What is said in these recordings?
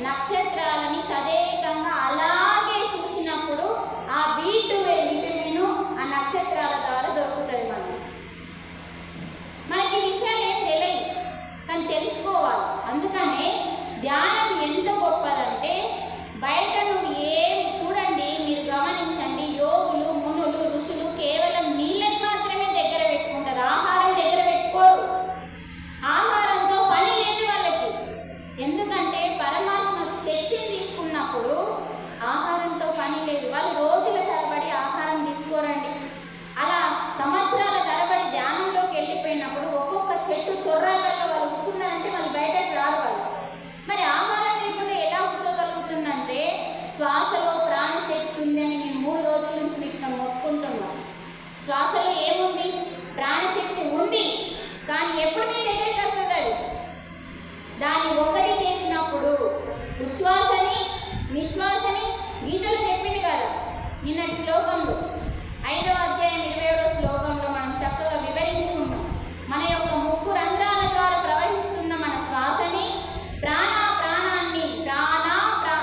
నక్షత్రాలని తదేకంగా అలాగే చూసినప్పుడు ఆ B12 విటమిన్ ఆ నక్షత్రాల ద్వారా దొరుకుతుంది. మనకి విషయాలు ఏం తెలియదు కానీ తెలుసుకోవాలి. అందుకనే ధ్యానం ఎంత గొప్పదంటే బయట నువ్వు ఏం చూడండి, మీరు గమనించండి, యోగులు మునులు ఋషులు కేవలం నీళ్ళని మాత్రమే దగ్గర పెట్టుకుంటారు, ఆహారం దగ్గర పెట్టుకోరు. ఆహారంతో పని లేదు వాళ్ళకి. ఎందుకంటే పరమాత్మ శక్తిని తీసుకున్నప్పుడు ఆహారంతో పని లేదు. వాళ్ళు రోజుల తరబడి ఆహారం తీసుకోరండి. అలా సంవత్సరాల తరబడి ధ్యానంలోకి వెళ్ళిపోయినప్పుడు ఒక్కొక్క చెట్టు తొర్రాలలో వాళ్ళు కూర్చున్నారంటే వాళ్ళు బయటకు రారు. వాళ్ళు మరి ఆహారం లేకుండా ఎలా కూర్చోగలుగుతుందంటే శ్వాసలో ప్రాణశక్తి ఉంది అని నేను 3 రోజుల నుంచి మీకు మొత్తుకుంటున్నాను. శ్వాసలో ఏముంది? ప్రాణశక్తి ఉంది. కానీ ఎప్పుడు మీ దగ్గరికి వస్తుంది అది? దాన్ని ఒకటి చేసినప్పుడు ఉచ్ఛ్వాసని నిశ్వాసని గీతలో చెప్పింది కదా నిన్నటి శ్లోకంలో 5వ అధ్యాయం 27వ శ్లోకంలో మనం చక్కగా వివరించుకున్నాం. మన యొక్క ముక్కు రంధ్రాల ద్వారా ప్రవహిస్తున్న మన శ్వాసని ప్రాణాన్ని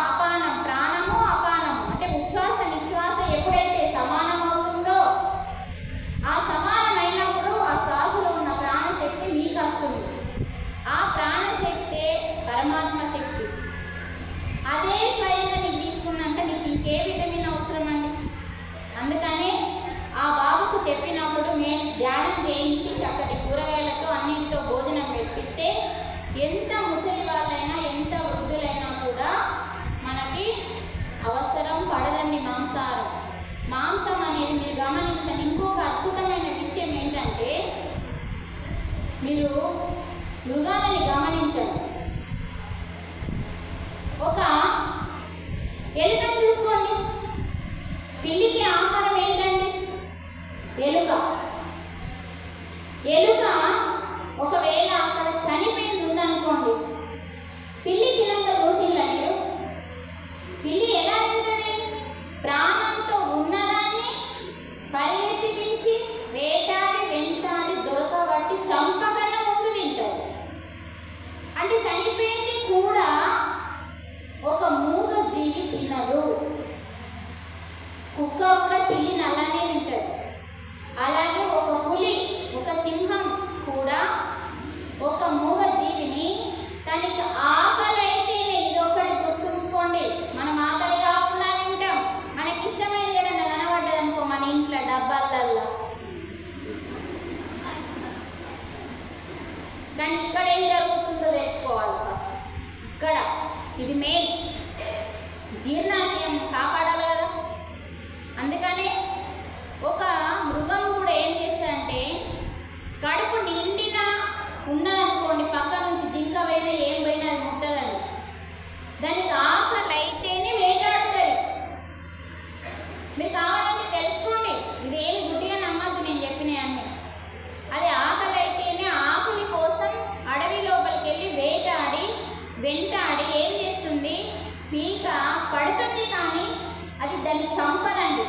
అపానం ప్రాణము అపానము అంటే ఉచ్ఛ్వాస నిశ్వాస ఎప్పుడైతే సమానమవుతుందో ఆ సమానమైనప్పుడు ఆ శ్వాసలో ఉన్న ప్రాణశక్తి మీకు వస్తుంది. ఆ ప్రాణశక్తే పరమాత్మ శక్తి. అదే స్వయంగా నీకు తీసుకున్నంత నీకు ఇంకే విటమిన్ అవసరం అండి. అందుకనే ఆ బాబుకు చెప్పినప్పుడు మేము ధ్యానం చేయించి చక్కటి కూరగాయలతో అన్నిటితో భోజనం పెట్టిస్తే ఎంత ముసలి వాళ్ళైనా ఎంత వృద్ధులైనా కూడా మనకి అవసరం పడదండి మాంసాహారం. మాంసం అనేది మీరు గమనించండి. ఇంకొక అద్భుతమైన విషయం ఏంటంటే మీరు మృగాలని గమనించండి. ఒక ఎలుకను చూసుకోండి. పిల్లికి ఆహారం ఏంటండి? ఎలుక. ఎలుక ఒకవేళ అక్కడ చనిపోయింది ఉందనుకోండి, పిల్లి తినంగా చూసిందా మీరు? పిల్లి ఎలా తింటుంది? ప్రాణంతో ఉన్నదాన్ని పరిగెత్తిపించి వేటాడి వెంటాడి దొరకబట్టి చంపకన్నా ముందు తింటారు. అంటే చనిపోయింది కూడా ఒక మూగ జీవి తినదు. కుక్క కూడా పిల్లిని అలానే తింటాడు. అలాగే ఒక పులి ఒక సింహం కూడా ఒక మూగ జీవిని తనకి ఆకలి అయితేనే, ఇదొక్కటి గుర్తుంచుకోండి, మనం ఆకలి కాకుండా తింటాం. మనకి ఇష్టమైనది ఏదన్నా కనబడ్డదనుకో మన ఇంట్లో డబ్బాలల్లో, కానీ ఇక్కడ ఏం జరుగుతుందో తెలుసుకోవాలి ఫస్ట్. ఇక్కడ ఇది మెయిన్, జీర్ణాశయం కాపాడాలి కదా. అందుకనే ఒక మృగం కూడా ఏం చేస్తారంటే కడుపు నిండినా ఉన్నదనుకోండి, పక్క నుంచి జింక పోయినా ఏం పోయినా అది ముట్టదని, దానికి ఆకలి అయితేనే వేటాడుతుంది. మీరు కావాలంటే తెలుసుకోండి, ఇదేం గుడ్డిగా నమ్మద్దు నేను చెప్పినవన్నీ. అది ఆకలి అయితేనే ఆకులి కోసం అడవి లోపలికి వెళ్ళి వేటాడి వెంటాడి ఏం చేస్తుంది, పీక పడుతుంది. కానీ అది దాన్ని చంపదండి.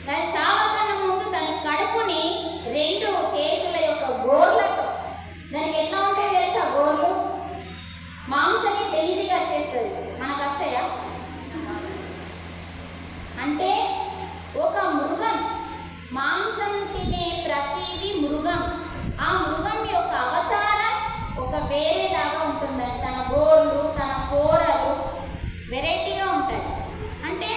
దాన్ని చావకన్నా ముందు దాని కడుపుని 2 చేతుల యొక్క గోర్లతో, దానికి ఎట్లా ఉంటాయి తెలుసా గోర్లు, మాంసాన్ని తెలివిగా చేస్తుంది. మనకు వస్తాయా? అంటే ఒక మృగం మాంసం తినే ప్రతిదీ మృగం. ఆ మృగం యొక్క అవతారం ఒక వేరేలాగా ఉంటుందండి. తన గోర్లు తన కూరలు వెరైటీగా ఉంటాయి. అంటే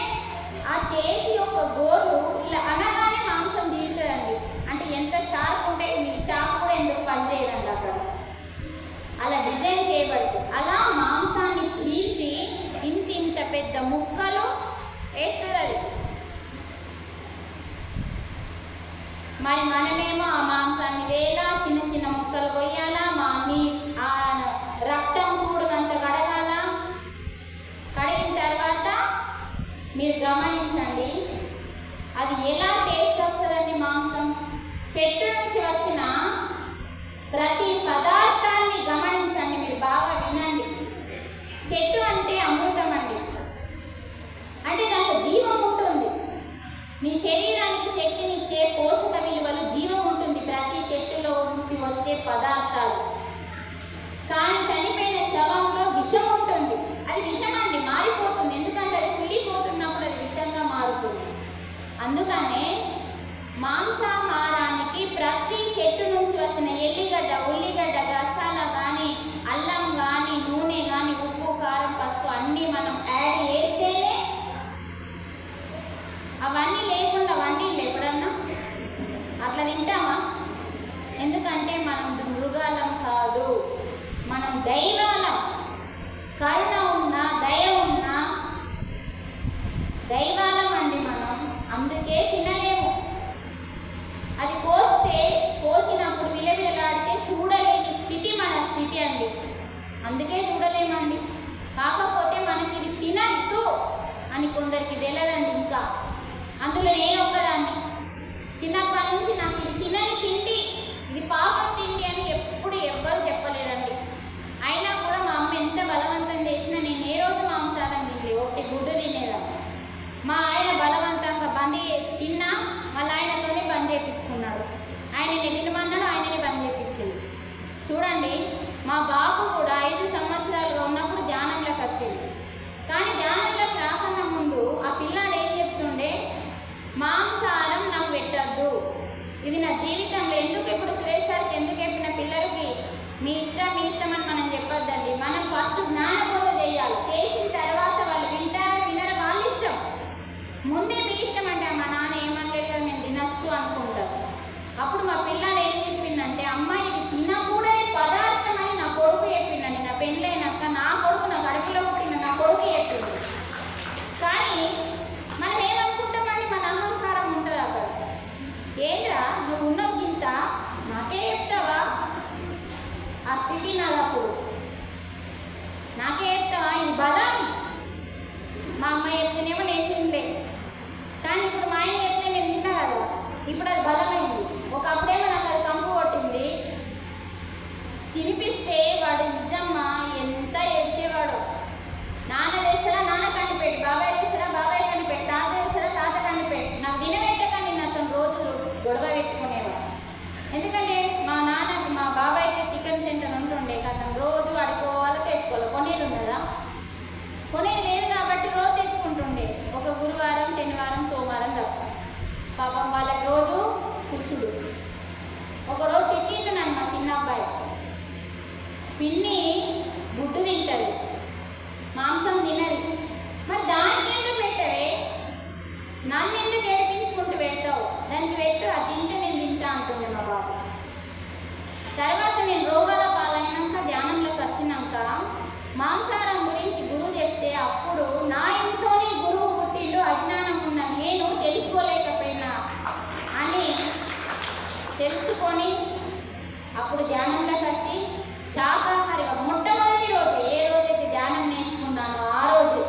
ఆ చేతి యొక్క గోర్లు ఇలా అనగానే మాంసం తీరుతుందండి. అంటే ఎంత షార్ప్ ఉంటాయి, మీ చాకు కూడా ఎందుకు పనిచేయదండి అక్కడ, అలా డిజైన్ చేయబడుతుంది. అలా మాంసాన్ని చీల్చి ఇంత పెద్ద ముక్కలు వేస్తుంది అది. మరి మనమేమో ఆ మాంసాన్ని వేలా చిన్న చిన్న ముక్కలు కొయ్యాలా, ఆ రక్తం కూడినంత కడగాల. కడిగిన తర్వాత మీరు గమనించండి అది ఎలా టేస్ట్ వస్తుందండి. మాంసం చెట్టు నుంచి వచ్చిన ప్రతి పదార్థాన్ని గమనించండి, మీరు బాగా వినండి. చెట్టు అంటే అమృతం అండి. అంటే దాంట్లో జీవం ఉంటుంది. నీ శరీరానికి శక్తినిచ్చే పోషక విలువలు జీవం ఉంటుంది ప్రతి చెట్టులో నుంచి వచ్చే పదార్థాలు. కానీ చనిపోయిన శవంలో విషం ఉంటుంది. అది విషం పాపం వాళ్ళకి రోజు కూర్చుడు. ఒకరోజు తిట్టిండు నన్ను మా చిన్న అబ్బాయి, పిన్ని గుడ్డు తింటుంది, మాంసం తినది, మరి దానికి ఎందుకు పెట్టవే, నన్ను ఎందుకు ఏడిపించుకుంటూ పెడతావు, దానికి పెట్టు, అది తింటే నేను తింటా అంటుండే మా బాబు. తర్వాత నేను రోగాల పాలైనాక ధ్యానంలోకి వచ్చినాక మాంసాహారం గురించి గురువు చెప్తే అప్పుడు నా ఇంట్లోనే గురువు పుట్టిండు, అజ్ఞానం ఉన్న నేను తెలుసుకోలేకపోయినా అని తెలుసుకొని అప్పుడు ధ్యానంలోకి వచ్చి శాకాహారిగా మొట్టమొదటి రోజు ఏ రోజైతే ధ్యానం నేర్చుకున్నానో ఆ రోజు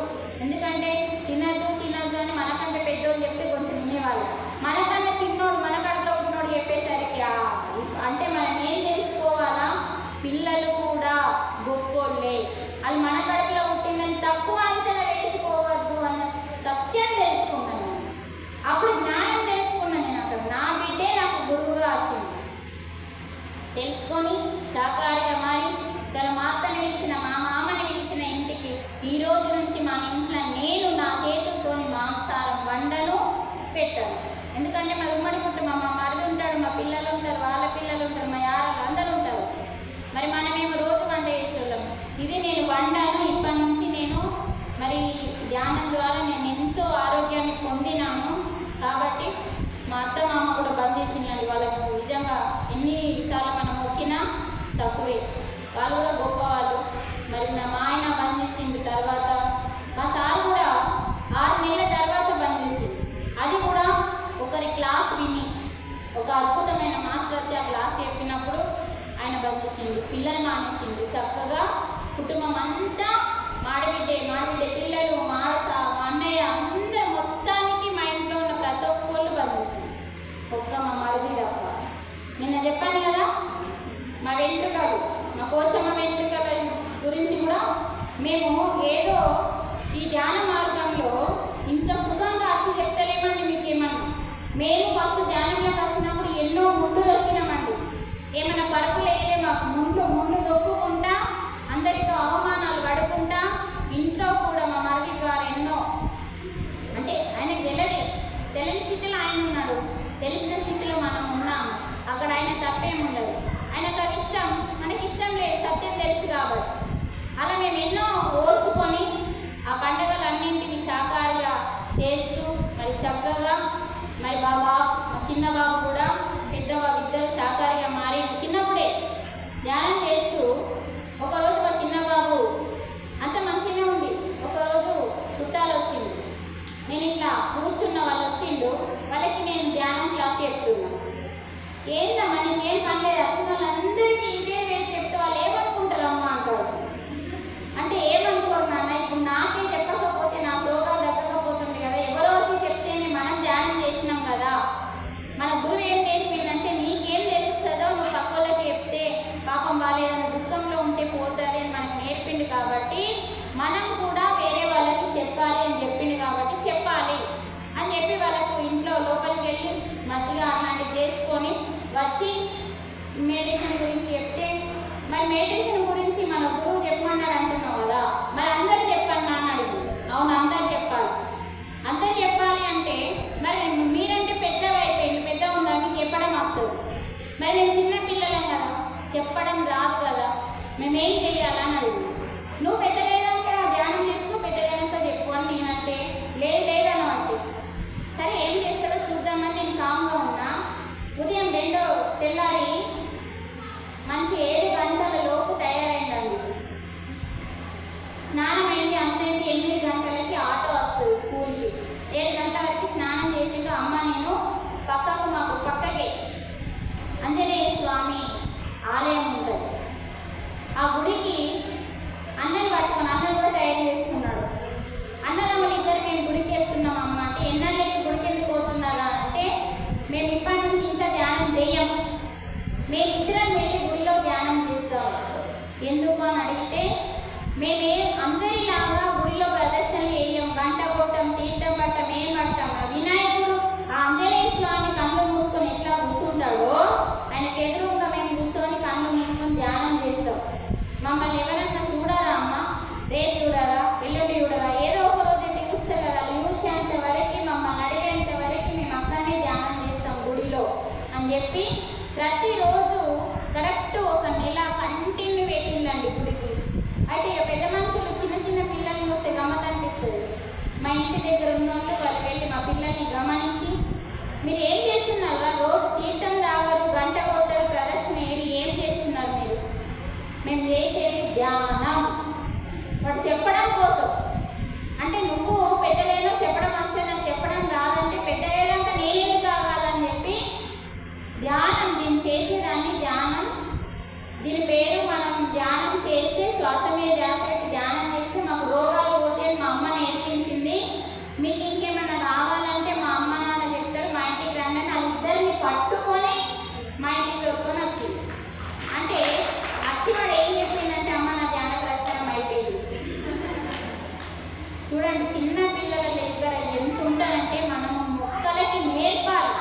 చూడండి చిన్న పిల్లల దగ్గర ఎంత ఉంటుందంటే మనము మొక్కలకి నేర్పాలి.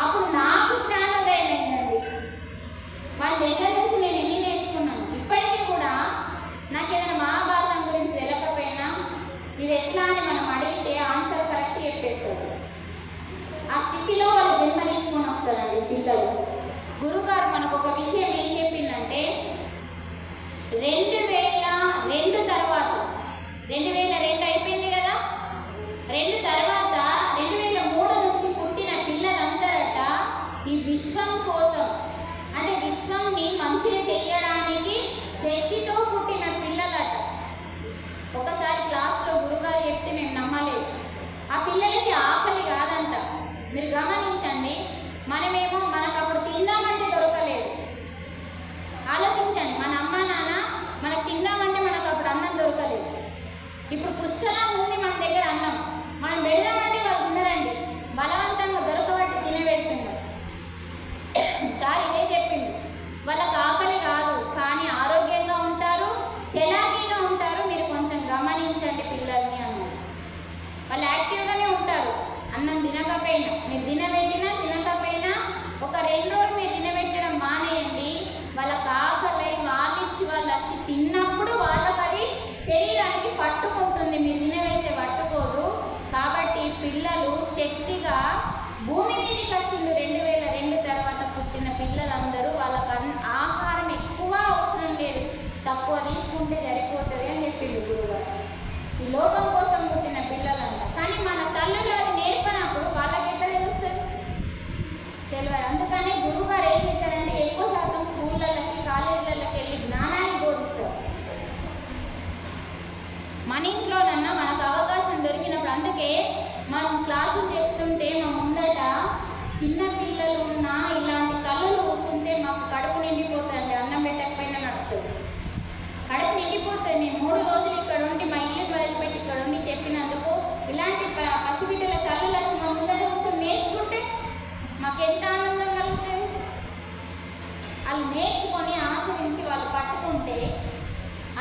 అప్పుడు నాకు జ్ఞానోదయం అయిందండి. వాళ్ళ దగ్గర నుంచి నేను ఎన్ని నేర్చుకున్నాను. ఇప్పటికీ కూడా నాకు ఏదైనా మహాభారతం గురించి తెలియకపోయినా ఇది ఎట్లా అని మనం అడిగితే ఆన్సర్ కరెక్ట్ చెప్పేస్తారు. ఆ స్థితిలో వాళ్ళు జన్మ తీసుకొని వస్తారండి పిల్లలు. గురుగారు మనకు ఒక విషయం ఏం చెప్పిందంటే 2002 తర్వాత 2002 అయిపోయింది కదా, 2 తర్వాత 2003 నుంచి పుట్టిన పిల్లలందరట ఈ విశ్వం కోసం అంటే విశ్వంని మంచిగా చెయ్యడానికి శక్తితో పుట్టిన పిల్లలట. ఒకసారి క్లాస్లో గురుగారు చెప్తే మేము నమ్మలేదు. ఆ పిల్లలకి ఆకలి కాదంట. మీరు గమనించండి, మనకు అప్పుడు తిందామంటే దొరకలేదు. ఆలోచించండి, మన అమ్మ నాన్న మనకు తిందామంటే మనకు అప్పుడు అన్నం దొరకలేదు. ఇప్పుడు పుష్కలంగా ఉంది మన దగ్గర అన్నం. మనం పెడదామంటే వాళ్ళు ఉన్నారండి, బలవంతంగా దొరకబట్టి తినబెడుతున్నారు. సార్ ఇదే చెప్పింది, వాళ్ళకి ఆకలి కాదు కానీ ఆరోగ్యంగా ఉంటారు, చలాకీగా ఉంటారు. మీరు కొంచెం గమనించండి పిల్లల్ని అన్నారు. వాళ్ళు యాక్టివ్గానే ఉంటారు. అన్నం తినకపోయినా, మీరు తినబెట్టినా తినకపోయినా ఒక 2 రోజులు మీరు తినబెట్టడం మానేయండి. వాళ్ళకి ఆకలి వాళ్ళు వచ్చి తిన్నప్పుడు వాళ్ళకి అది శరీరానికి పట్టుకుంటుంది. మీరు తినబెడితే పట్టుకోదు. కాబట్టి పిల్లలు శక్తిగా భూమి మీదకి వచ్చింది 2002 తర్వాత పుట్టిన పిల్లలందరూ. వాళ్ళకి ఆహారం ఎక్కువ అవసరం లేదు, తక్కువ తీసుకుంటే సరిపోతుంది అని చెప్పింది గురుగారు. ఈ లోకం కోసం పుట్టిన పిల్లలంట. కానీ మన తల్లులు అది నేర్పనప్పుడు వాళ్ళకి ఎట్లా తెలుస్తుంది? తెలియదు. అందుకనే గురుగారు ఏం చేశారంటే ఎక్కువ శాతం స్కూళ్ళకి కాలేజీలకి వెళ్ళి జ్ఞానాన్ని బోధిస్తారు. మన ఇంట్లోనన్నా మనకు అవకాశం దొరికినప్పుడు. అందుకే మనం క్లాసులు చెప్తుంటే మా ముందట చిన్న పిల్లలు ఉన్నా ఇలాంటి కళ్ళలు వస్తుంటే మాకు కడుపు నిండిపోతుంది. అన్నం పెట్టకపోయినా నడుస్తుంది, కడుపు నిండిపోతుంది. మేము 3 రోజులు ఇక్కడ ఉండి మా ఇల్లు వదిలిపెట్టి ఇక్కడ ఉండి చెప్పినందుకు ఇలాంటి పసిబిడ్డల కళ్ళు వచ్చి మా ముందర కూర్చొని నేర్చుకుంటే మాకు ఎంత ఆనందం కలుగుతుంది. వాళ్ళు నేర్చుకొని ఆచరించి వాళ్ళు పట్టుకుంటే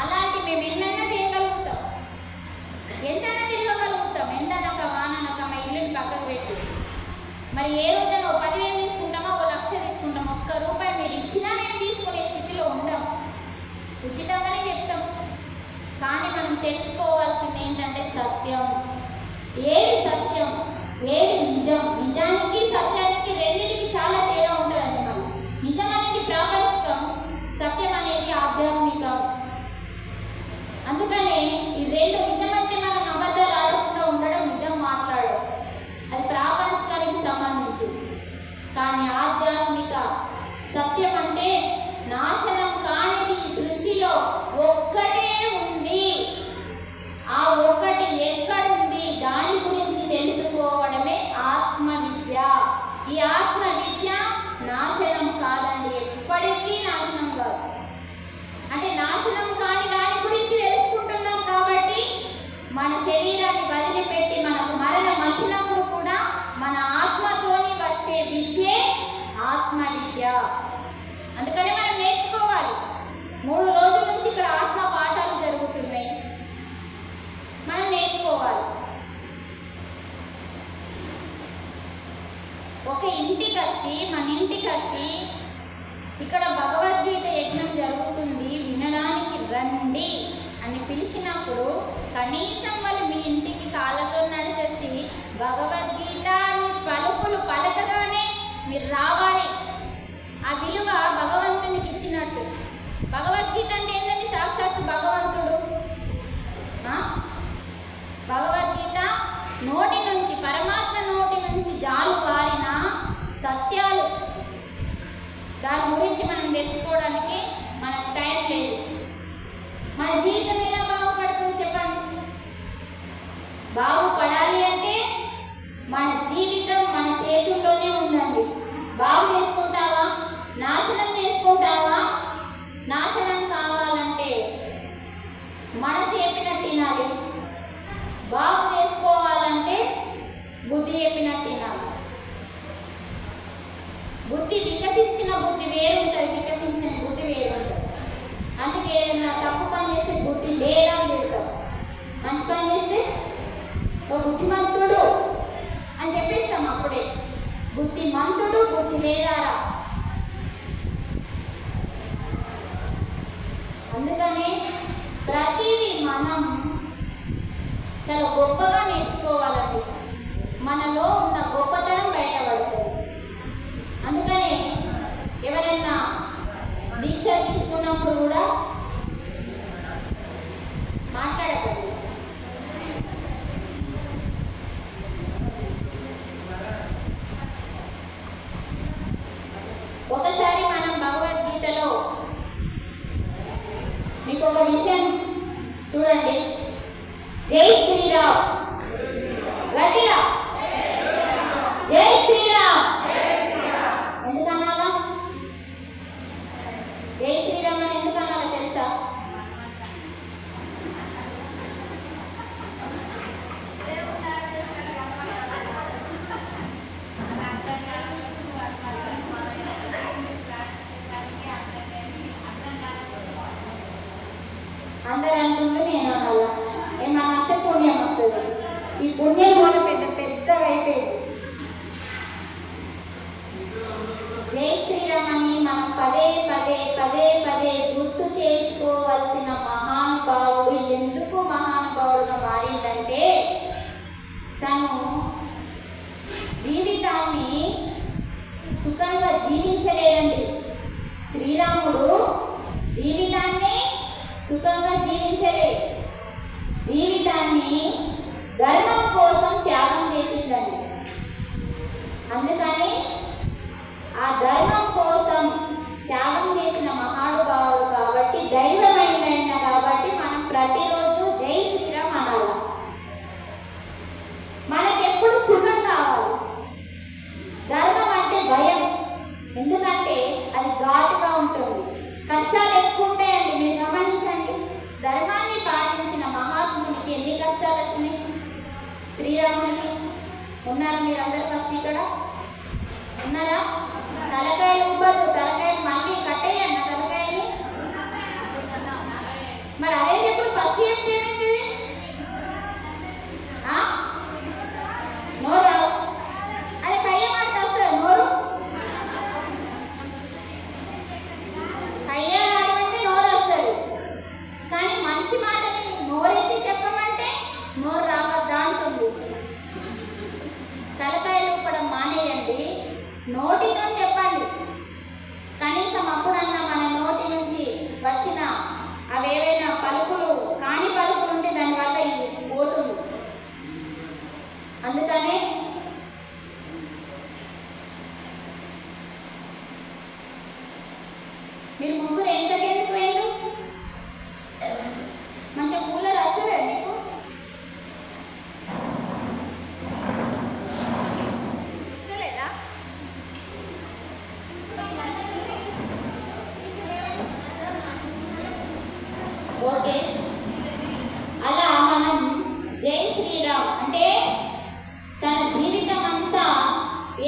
అలాంటి మేము ఎన్నైనా చేయగలుగుతాం, ఎంతైనా తిరగగలుగుతాం. ఎండనక వాననక మా ఇల్లుని పక్కకు పెట్టి మరి ఏ రోజైనా 10,000 తీసుకుంటామో 1,00,000 తీసుకుంటాం. ₹1 మీరు ఇచ్చినా మేము తీసుకునే స్థితిలో ఉండం. ఉచితంగానే చెప్తాం. కానీ మనం తెలుసుకోవాల్సింది ఏంటంటే సత్యం. ఏది సత్యం, ఏది నిజం? నిజానికి సత్యానికి రెండింటికి చాలా తేడా ఉంటుందండి. మనం నిజం అనేది ప్రాపంచికం, సత్యం అనేది ఆధ్యాత్మికం. అందుకనే ఈ రెండు నిజమంటే మనం అబద్ధాలు ఆడకుండా ఉండడం, నిజం మాట్లాడడం, అది ప్రాపంచికానికి సంబంధించింది. కానీ ఆధ్యాత్మిక సత్యం అంటే నాశనం కానిది ఈ సృష్టిలో ఒక్కటే ఉంది. ఆ ఒక్కటి ఎక్కడుంది దాని గురించి తెలుసుకోవడమే ఆత్మ విద్య. ఈ ఆత్మ విద్య నాశనం కాదండి, ఎప్పటికీ నాశనం కాదు. అంటే నాశనం కాని దాని గురించి తెలుసుకుంటున్నాం కాబట్టి మన శరీరాన్ని వదిలిపెట్టి మనకు మరణం వచ్చినప్పుడు కూడా మన ఆత్మతోని వచ్చే విద్యే ఆత్మ విద్య. అందుకనే మనం నేర్చుకోవాలి. 3 రోజుల నుంచి ఇక్కడ ఆత్మ పాఠాలు జరుగుతున్నాయి, మనం నేర్చుకోవాలి. ఒక ఇంటికి వచ్చి మన ఇంటికి వచ్చి ఇక్కడ భగవద్గీత యజ్ఞం జరుగుతుంది వినడానికి రండి అని పిలిచినప్పుడు కనీసం వాళ్ళు మీ ఇంటికి కాళ్ళతో నడిచొచ్చి భగవద్గీత అని పలుకులు పలకగానే మీరు రావాలి. ఆ విలువ భగవంతునికి ఇచ్చినట్టు. భగవద్గీత అంటే ఏంటంటే సాక్షాత్తు భగవంతుడు. భగవద్గీత నోటి నుంచి, పరమాత్మ నోటి నుంచి జాలువారిన సత్యాలు. దాని గురించి మనం తెలుసుకోవడానికి మనకు టైం లేదు. మన జీవితం ఎలా బాగుపడుతుంది చెప్పండి? బాగుపడాలి అంటే మన జీవితం మన చేతుల్లోనే ఉందండి. బాగు చేసుకుంటావా, నాశనం చేసుకుంటావా? నాశనం కావాలంటే మనసు చెప్పినట్టు వినాలి, బాగు చేసుకోవాలంటే బుద్ధి చెప్పినట్టు వినాలి. బుద్ధి వికసించిన బుద్ధి వేరు చాలా గొప్పగా నేర్చుకోవాలండి. మనలో ఉన్న గొప్పతనం బయటపడుతుంది. అందుకని ఎవరైనా దీక్ష తీసుకున్నప్పుడు కూడా మాట్లాడకండి. ఒకసారి మనం భగవద్గీతలో మీకు ఒక విషయం చూడండి. జై శ్రీరామ్, గట్టిగా జై శ్రీరామ్. ఎందుకన్నాగా జై శ్రీరామ్ అని ఎందుకన్నాగా తెలుసా? అందరు అంటుండే నేను అనాలా? ఏమన్నా అంటే పుణ్యం వస్తుంది. ఈ పుణ్యం కూడా పెద్దగా అయిపోయింది. జై శ్రీరామ్ అని మనం పదే పదే పదే పదే గుర్తు చేసుకోవాల్సిన మహానుభావుడు ఎందుకు మహానుభావుడుగా మారిందంటే తను జీవితాన్ని సుఖంగా జీవించలేదండి. శ్రీరాముడు జీవితాన్ని సుఖంగా జీవించలే, జీవితాన్ని ధర్మం కోసం త్యాగం చేసిందండి. అందుకని ఆ ధర్మం కోసం త్యాగం చేసిన మహానుభావుడు కాబట్టి, దైవమైన కాబట్టి మనం ప్రతిరోజు జై శ్రీరామ్ అనాలి. మనకెప్పుడు సుఖం కావాలి. ధర్మం అంటే భయం, ఎందుకంటే అది ఘాటుగా ఉంటుంది, కష్టాలు ఎక్కువ ఉంటాయండి. మీరు గమనించండి, ధర్మాన్ని పాటించిన మహాత్మునికి ఎన్ని కష్టాలు వచ్చినాయి? శ్రీరామునికి ఉన్నారు మీరందరూ ఫస్ట్ ఇక్కడ ఉన్నారా? తలకాయలు ఉబ్బదు, తలకాయలు మళ్ళీ కట్టేయండి తలకాయని. మరి అదే ఎప్పుడు ఫస్ట్ చెప్తే ఏమైంది? నోరు అదే కయ్య మాట వస్తుంది. నోరు కయ్య అంటే నోరు వస్తుంది, కానీ మంచి మాటని నోరెత్తి చెప్పమంటే నోరు రావద్దా అంటుంది. తలకాయలు ఉప్పడం మానేయండి, నోటితో చెప్పండి. కనీసం అప్పుడన్నా మన నోటి నుంచి వచ్చిన అవేవైనా పలుకులు కాని పలుకులు ఉంటే దానివల్ల ఇది పోతుంది. అందుకనే మీరు ముగ్గురు ఎంతకెందుకు వేయరు? మంచిగా కూలర్ వస్తుందా మీకు? వస్తలేదా? ఓకే, అలా మనం జై శ్రీరామ్ అంటే తన జీవితం అంతా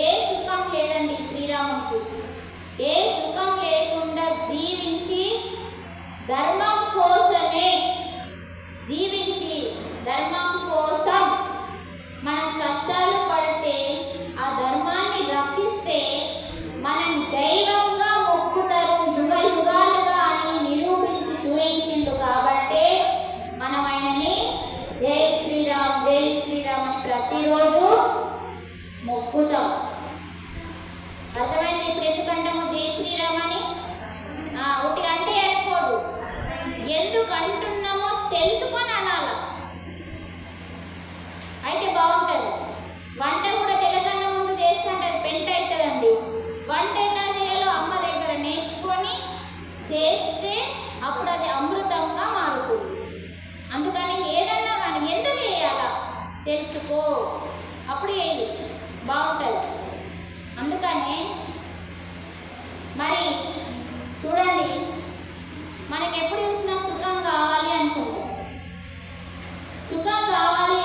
ఏ సుఖం లేదండి శ్రీరామునికి. ఏ సుఖం లేకుండా జీవించి ధర్మం కోసమే జీవించి, ధర్మం కోసం మనం కష్టాలు పడితే ఆ ధర్మాన్ని రక్షిస్తే మనని దైవంగా మొక్కుతారు యుగ యుగాలుగా అని నిరూపించి చూయించిండు. కాబట్టి మనం ఆయనని జై శ్రీరామ్ జై శ్రీరామ్ అని ప్రతిరోజు మొక్కుతాం. అర్థమైంది ఇప్పుడు ఎందుకంటాము జై శ్రీరామ్ అని? ఒకటి అంటే అయిపోదు, ఎందుకు అంటున్నామో తెలుసుకొని అనాల. అయితే బాగుంటుంది. వంట కూడా తెలంగాణ ముందు చేస్తుంటే అది పెంట అవుతుందండి. వంట ఎలా చేయాలో అమ్మ దగ్గర నేర్చుకొని చేస్తే అప్పుడు అది అమృతంగా మారుతుంది. అందుకని ఏదన్నా కానీ ఎందుకు చేయాలా తెలుసుకో, అప్పుడు ఏది బాగుంటుంది. అందుకనే మరి చూడండి, మనకి ఎప్పుడు చూసినా సుఖం కావాలి అనుకుంటాం. సుఖం కావాలి,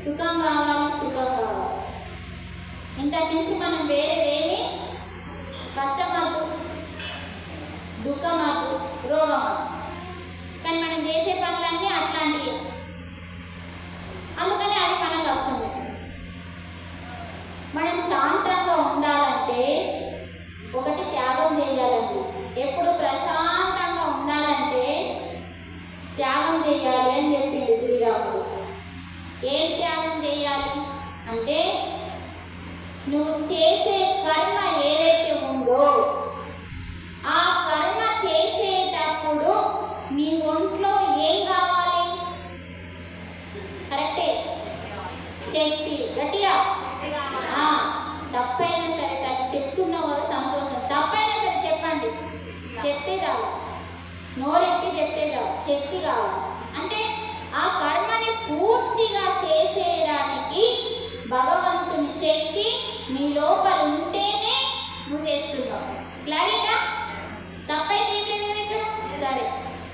సుఖం కావాలి, సుఖం కావాలి. ఇంతకు మించి మనం వేరేదేమి కష్టమద్దు, దుఃఖమద్దు, రోగమద్దు. కానీ మనం చేసే పనులన్నీ అట్లాంటివి. అందుకని అవి మనకు వస్తుంది. మనం శాంతంగా ఉండాలంటే ఒకటి త్యాగం చేయాలండి. ఎప్పుడు ప్రశాంతంగా ఉండాలంటే త్యాగం చేయాలి అని చెప్పిండు శ్రీరాముడు. ఏం త్యాగం చేయాలి అంటే నువ్వు చేసే కర్మ ఏదైతే ఉందో ఆ కర్మ చేసేటప్పుడు నీ ఒంట్లో ఏం కావాలి? కరెక్టే, శక్తి. గట్టిగా తప్పైనా సరే తను చెప్తున్నావు కదా సంతోషం, తప్పైనా సరే చెప్పండి, చెప్తే కావాలి, నోరెత్తి చెప్తే కావాలి, శక్తి కావాలి. అంటే ఆ కర్మని పూర్తిగా చేసేయడానికి భగవంతుని శక్తి నీ లోపల ఉంటేనే నువ్వు చేస్తున్నావు. క్లారిటా? తప్పైతే ఏం లేదు. సరే,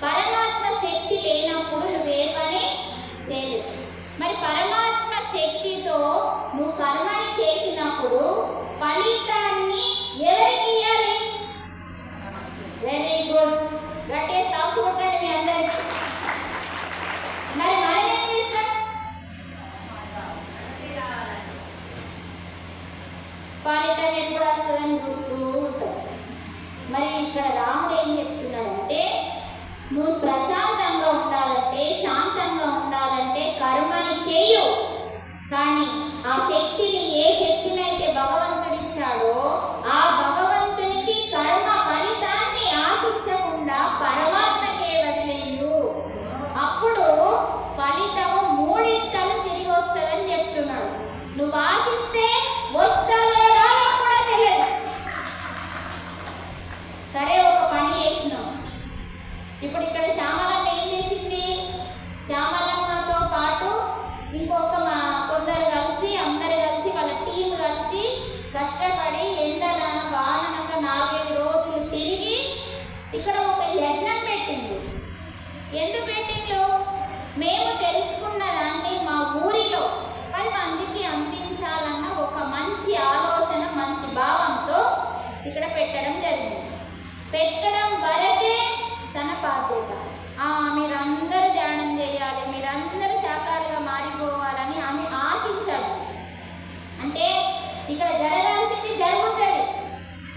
పరమాత్మ శక్తి లేనప్పుడు నువ్వే పని చేయలేవు. మరి పరమాత్మ శక్తితో నువ్వు కర్మని చేసినప్పుడు ఫలితాన్ని ఎవరికి ఇవ్వాలి? వెరీ గుడ్, గట్టిగా తాసు కొట్టండి మీ అందరికి. మరి మనం ఏం చేస్తాం? ఫలితం ఎప్పుడు వస్తుందని చూస్తూ ఉంటాం. మరి ఇక్కడ రాముడు ఏం చెప్తున్నాడంటే నువ్వు ప్రశాంతంగా ఉండాలంటే, శాంతంగా ఉండాలంటే కర్మని చేయు. కానీ ఆ శక్తిని, ఏ శక్తినైతే భగవంతుడు ఇచ్చాడో ఆ భగవంతునికి కర్మ ఫలితాన్ని ఆశించకుండా పరమాత్మకే వదిలేయు. అప్పుడు ఫలితము మూడింతలు తిరిగి వస్తుందని చెప్తున్నాడు. నువ్వు ఆశిస్తే వస్తుందో రాదో కూడా తెలియదు. సరే, ఒక పని చేసినావు. ఇప్పుడు ఇక్కడ శ్యామలమ్మ ఏం చేసింది? శ్యామలమ్మతో పాటు ఇంకొక కొందరు కలిసి, అందరు కలిసి, వాళ్ళ టీం కలిసి కష్టపడి ఎండన వాననక 4-5 రోజులు తిరిగి ఇక్కడ ఒక యజ్ఞం పెట్టింది. ఎందుకు పెట్టిందో? మేము తెలుసుకున్న దాన్ని మా ఊరిలో 10 మందికి అందించాలన్న ఒక మంచి ఆలోచన, మంచి భావంతో ఇక్కడ పెట్టడం జరిగింది. పెట్టడం వరకే తన బాధ్యత. మీరందరూ ధ్యానం చేయాలి, మీరందరూ శాఖలుగా మారిపోవాలని ఆమె ఆశించాలి. అంటే ఇక్కడ జరగాల్సింది జరుగుతుంది.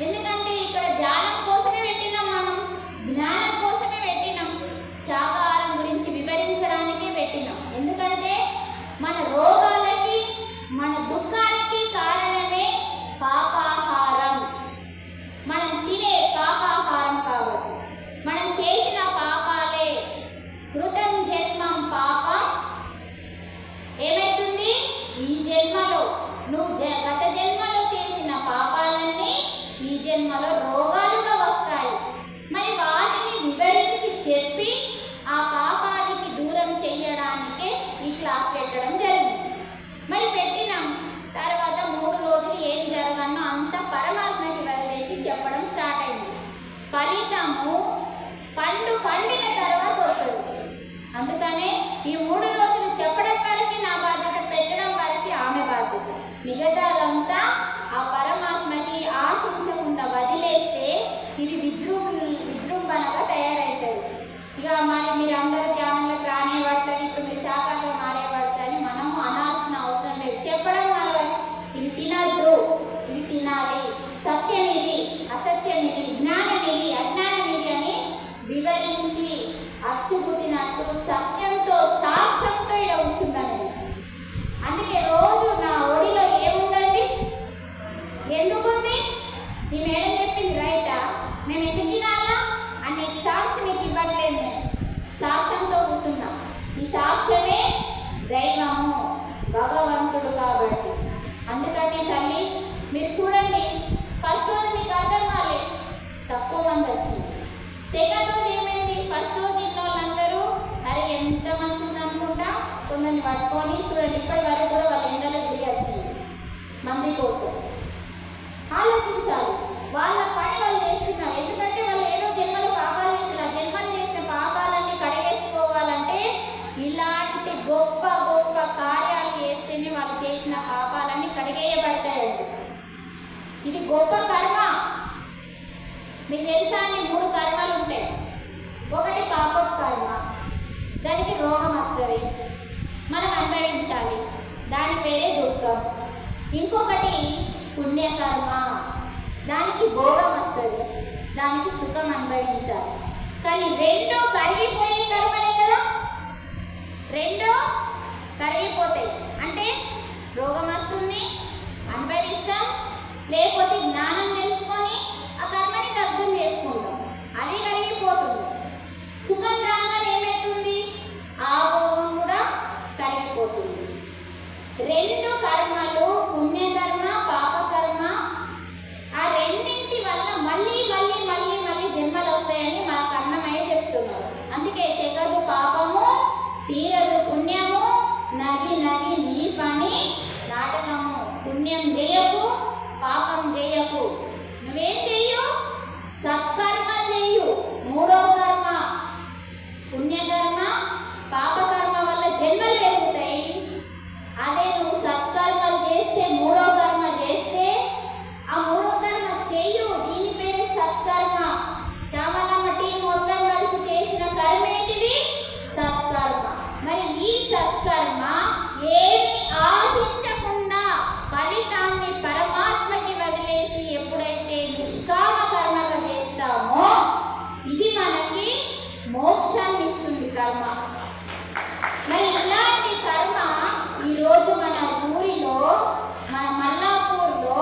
ఎందుకంటే ఇక్కడ ధ్యానం కోసమే పెట్టినాం, మనం జ్ఞానం కోసమే పెట్టినాం, శాకాహారం గురించి వివరించడానికే పెట్టినాం. ఎందుకంటే మన రోగాలకి, మన దుఃఖానికి కారణమే పాపాహారం. మనం తినే పాపాహారం కాబట్టి మనం చేసిన పాపాలే. కృతం జన్మం పాపం ఏమైతుంది? ఈ జన్మలో నువ్వు గత జన్మలో చేసిన పాపాలన్నీ ఈ జన్మలో రోగాలుగా వస్తాయి. మరి వాటిని వివరించి చెప్పి ఆ పాపానికి దూరం చెయ్యడానికే ఈ క్లాస్ పెట్టడం జరిగింది. మరి పెట్టినాం తర్వాత 3 రోజులు ఏం జరగనో అంత పరమాత్మకి వదిలేసి చెప్పడం స్టార్ట్ అయింది. ఫలితము పండిన తర్వాత వస్తుంది. అందుకనే ఈ 3 రోజులు చెప్పడం వరకు నా బాధ్యత, పెట్టడం వరకు ఆమె బాధ్యత. మిగతాదంతా ఆ పరమాత్మకి ఆశించకుండా వదిలేస్తే ఇది విజృంభణగా తయారవుతుంది. ఇక మరి మీరు అందరూ ధ్యానంలోకి రానే పడుతుంది, ఇప్పుడు మీరు శాఖగా మారే పడుతుంది, మనము అనాల్సిన అవసరం లేదు. చెప్పడం వల్ల ఇది తినద్దు, ఇది తినాలి, సత్యం ఇది, అసత్యం ఇది, జ్ఞానం ఇది, అజ్ఞానం ఇది అని వివరించి అచ్చుగుతినట్టు సత్యంతో, సాక్ష్యంతో ఇక్కడ వస్తుందని. అందుకే రోజు నా ఒడిలో ఏముందండి? ఎందుకుంది? ఈ మేడం చెప్పింది రైటా? మేము ఎందుకు తినాలా అనే ఛాన్స్ మీకు ఇవ్వట్లేదు. మేము సాక్ష్యంతో కూర్చున్నాం. ఈ సాక్ష్యమే దైవము, భగవంతుడు కాబట్టి. అందుకని తల్లి మీరు చూడండి, ఫస్ట్ రోజు మీకు అర్థం కాలేదు, తక్కువ మంది వచ్చింది. సెకండ్ రోజు ఏమైంది? ఫస్ట్ రోజు ఇన్న వాళ్ళందరూ అరే ఎంత మంచి ఉంది అనుకుంటా కొందరిని పట్టుకొని చూడండి, ఇప్పటి వరకు కూడా వాళ్ళ ఎండలో తిరిగి వచ్చింది మంది కోసం. ఆలోచించాలి, వాళ్ళ పని వాళ్ళు చేస్తున్నారు. ఎందుకంటే వాళ్ళు ఏదో జన్మలో పాపాలు చేస్తున్నారు. జన్మలు చేసిన పాపాలన్నీ కడిగేసుకోవాలంటే ఇలాంటి గొప్ప గొప్ప కార్యాలు చేస్తేనే వాళ్ళు చేసిన పాపాలన్నీ కడిగేయబడతాయండి. ఇది గొప్ప కర్మ. మీకు తెలుసా అండి, 3 కర్మలు ఉంటాయి. ఒకటి పాపం కర్మ, దానికి రోగం వస్తుంది, మనం అనుభవించాలి, దాని పేరే దుఃఖం. ఇంకొకటి పుణ్యకర్మ, దానికి భోగం వస్తుంది, దానికి సుఖం అనుభవించాలి. కానీ రెండో కరిగిపోయే కర్మలే కదా. రెండో కరిగిపోతాయి. అంటే రోగం వస్తుంది, అనుభవిస్తాం, లేకపోతే జ్ఞానం తెలుసుకొని ఆ కర్మని దగ్ధం చేసుకుంటాం, అది కరిగిపోతుంది. సుఖం రాగానే ఏమవుతుంది? ఆ భోగం కూడా కరిగిపోతుంది. రెండు కర్మలు, పుణ్యకర్మ, పాపకర్మ, ఆ రెండింటి వల్ల మళ్ళీ మళ్ళీ మళ్ళీ మళ్ళీ జన్మలు వస్తాయని మనకు అన్నమయ్య చెప్తున్నారు. అందుకే తెగదు పాపము, తీరదు పుణ్యము, నగి నగి నీ పని నాటకము. పుణ్యం చేయకు, పాపం చేయకు, నువ్వేం చెయ్యు? సత్కర్మ చెయ్యు. మూడో కర్మ పుణ్యకర్మ, పాపకర్మ వల్ల జన్మలు పెరుగుతాయి. అదే నువ్వు సత్కర్మలు చేస్తే, మూడో కర్మ చేస్తే, ఆ మూడో కర్మ చెయ్యు, దీని పేరే సత్కర్మ. శ్యామలమ్మ టీం మొత్తం కలిసి చేసిన కర్మ ఏంటిది? సత్కర్మ. మరి ఈ సత్కర్మ ఏమి ఆశించకుండా ఫలితాన్ని పరమాత్మకి వదిలేసి ఎప్పుడైతే నిష్కామ కర్మగా చేస్తామో ఇది మనకి మోక్షాన్ని ఇస్తుంది కర్మ. మరి ఇలాంటి కర్మ ఈరోజు మన ఊరిలో, మన మల్లాపూర్లో,